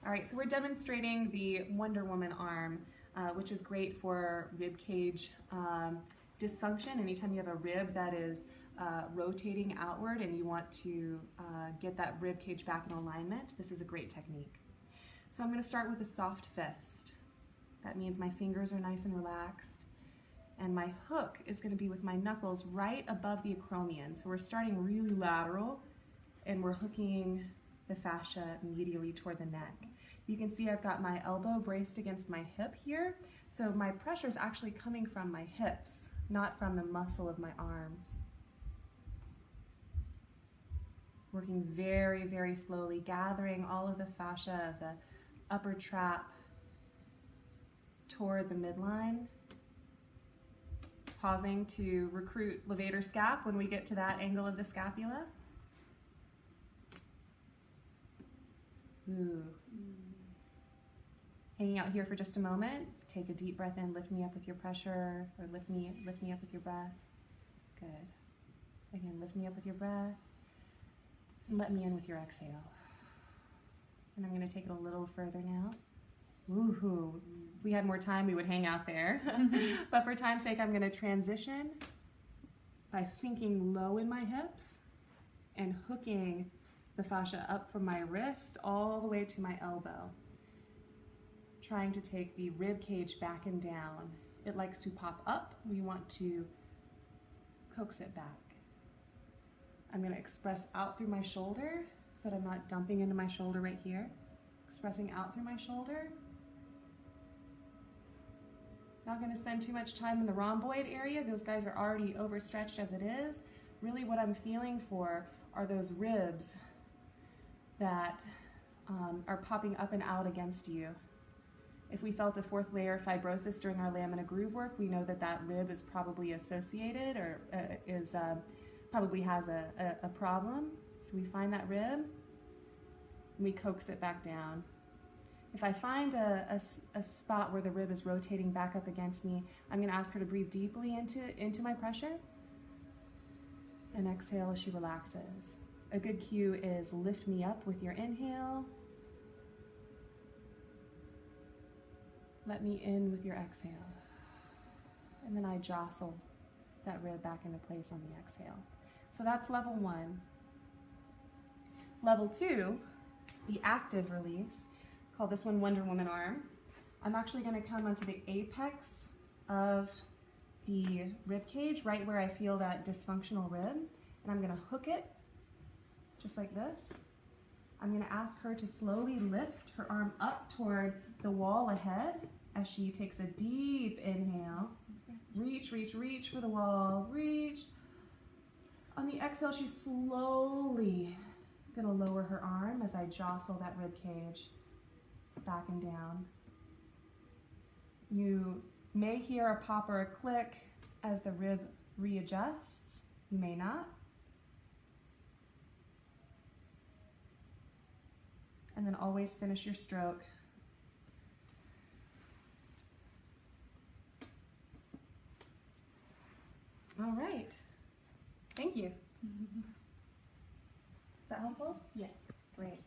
All right, so we're demonstrating the Wonder Woman arm, which is great for rib cage dysfunction. Anytime you have a rib that is rotating outward and you want to get that rib cage back in alignment, this is a great technique. So I'm going to start with a soft fist. That means my fingers are nice and relaxed. And my hook is going to be with my knuckles right above the acromion. So we're starting really lateral and we're hooking the fascia medially toward the neck. You can see I've got my elbow braced against my hip here. So my pressure is actually coming from my hips, not from the muscle of my arms. Working very, very slowly, gathering all of the fascia of the upper trap toward the midline. Pausing to recruit levator scap when we get to that angle of the scapula. Ooh. Hanging out here for just a moment. Take a deep breath in, lift me up with your pressure, or lift me up with your breath. Good. Again, lift me up with your breath, and let me in with your exhale. And I'm going to take it a little further now. Woohoo! If we had more time, we would hang out there. But for time's sake, I'm going to transition by sinking low in my hips and hooking the fascia up from my wrist all the way to my elbow. Trying to take the rib cage back and down. It likes to pop up. We want to coax it back. I'm going to express out through my shoulder so that I'm not dumping into my shoulder right here. Expressing out through my shoulder. Not going to spend too much time in the rhomboid area. Those guys are already overstretched as it is. Really what I'm feeling for are those ribs that are popping up and out against you. If we felt a fourth layer fibrosis during our lamina groove work, we know that that rib is probably associated or probably has a problem. So we find that rib and we coax it back down. If I find a spot where the rib is rotating back up against me, I'm going to ask her to breathe deeply into my pressure and exhale as she relaxes. A good cue is lift me up with your inhale. Let me in with your exhale. And then I jostle that rib back into place on the exhale. So that's level 1. Level 2, the active release. Call this one Wonder Woman arm. I'm actually going to come onto the apex of the rib cage, right where I feel that dysfunctional rib, and I'm going to hook it just like this. I'm going to ask her to slowly lift her arm up toward the wall ahead as she takes a deep inhale. Reach, reach, reach for the wall. Reach. On the exhale, she's slowly going to lower her arm as I jostle that rib cage back and down. You may hear a pop or a click as the rib readjusts. You may not. And then always finish your stroke. All right. Thank you. Is that helpful? Yes. Great.